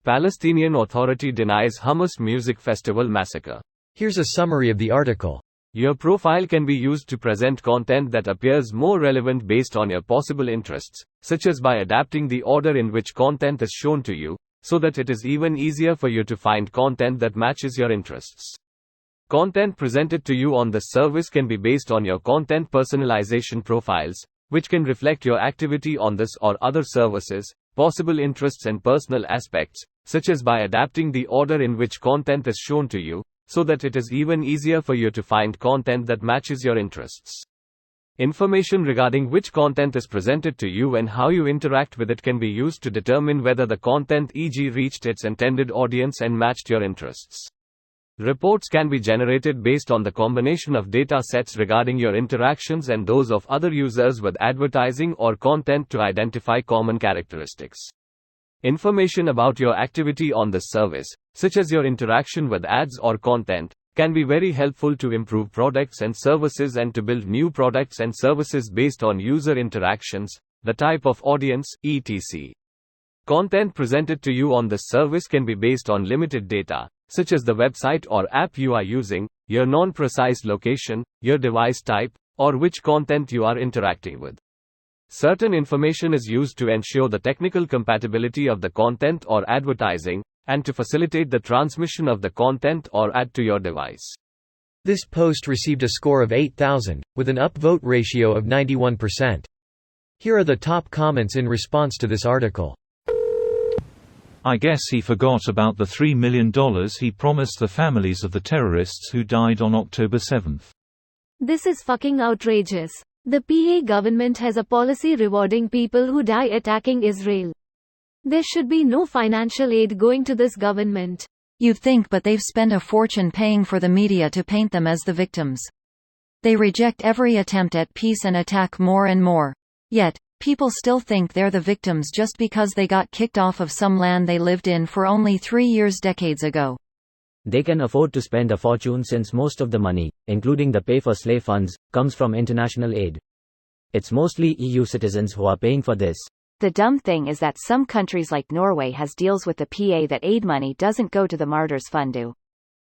Palestinian Authority denies Hamas music festival massacre. Here's a summary of the article. Your profile can be used to present content that appears more relevant based on your possible interests, such as by adapting the order in which content is shown to you, so that it is even easier for you to find content that matches your interests. Content presented to you on this service can be based on your content personalization profiles, which can reflect your activity on this or other services, possible interests and personal aspects, such as by adapting the order in which content is shown to you, so that it is even easier for you to find content that matches your interests. Information regarding which content is presented to you and how you interact with it can be used to determine whether the content, e.g., reached its intended audience and matched your interests. Reports can be generated based on the combination of data sets regarding your interactions and those of other users with advertising or content to identify common characteristics. Information about your activity on this service, such as your interaction with ads or content, can be very helpful to improve products and services and to build new products and services based on user interactions, the type of audience, etc. Content presented to you on this service can be based on limited data, such as the website or app you are using, your non-precise location, your device type, or which content you are interacting with. Certain information is used to ensure the technical compatibility of the content or advertising, and to facilitate the transmission of the content or ad to your device. This post received a score of 8,000, with an upvote ratio of 91%. Here are the top comments in response to this article. I guess he forgot about the $3 million he promised the families of the terrorists who died on October 7. This is fucking outrageous. The PA government has a policy rewarding people who die attacking Israel. There should be no financial aid going to this government. You'd think, but they've spent a fortune paying for the media to paint them as the victims. They reject every attempt at peace and attack more and more. Yet, people still think they're the victims just because they got kicked off of some land they lived in for only 3 years decades ago. They can afford to spend a fortune since most of the money, including the pay for slave funds, comes from international aid. It's mostly EU citizens who are paying for this. The dumb thing is that some countries like Norway has deals with the PA that aid money doesn't go to the martyrs fund.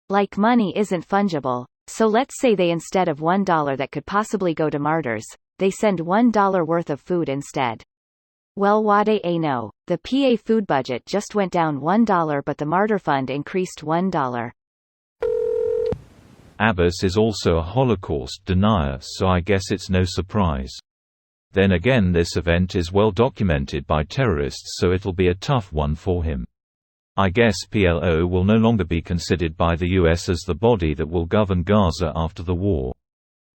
Like money isn't fungible, so let's say they instead of $1 that could possibly go to martyrs, they send $1 worth of food instead. Well, wade no, the PA food budget just went down $1 but the martyr fund increased $1. Abbas is also a Holocaust denier, so I guess it's no surprise. Then again, this event is well documented by terrorists, so it'll be a tough one for him. I guess PLO will no longer be considered by the US as the body that will govern Gaza after the war.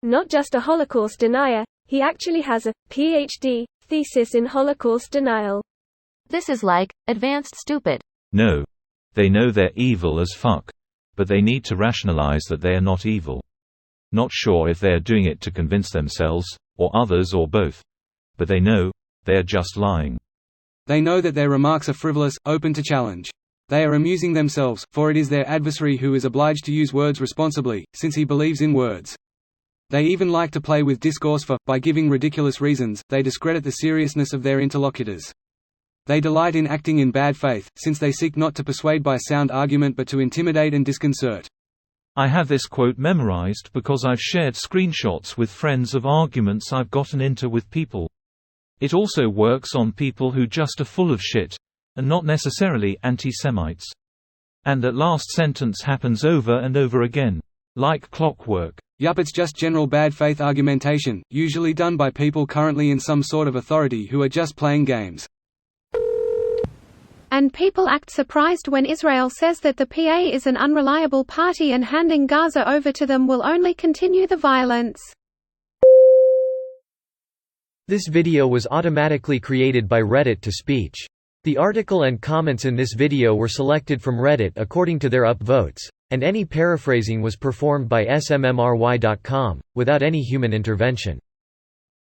Not just a Holocaust denier, he actually has a PhD thesis in Holocaust denial. This is like advanced stupid. No. They know they're evil as fuck. But they need to rationalize that they are not evil. Not sure if they are doing it to convince themselves, or others, or both. But they know, they are just lying. They know that their remarks are frivolous, open to challenge. They are amusing themselves, for it is their adversary who is obliged to use words responsibly, since he believes in words. They even like to play with discourse, for, by giving ridiculous reasons, they discredit the seriousness of their interlocutors. They delight in acting in bad faith, since they seek not to persuade by sound argument but to intimidate and disconcert. I have this quote memorized because I've shared screenshots with friends of arguments I've gotten into with people. It also works on people who just are full of shit, and not necessarily anti-Semites. And that last sentence happens over and over again. Like clockwork. Yup, it's just general bad faith argumentation, usually done by people currently in some sort of authority who are just playing games. And people act surprised when Israel says that the PA is an unreliable party and handing Gaza over to them will only continue the violence. This video was automatically created by Reddit to speech. The article and comments in this video were selected from Reddit according to their upvotes, and any paraphrasing was performed by smmry.com, without any human intervention.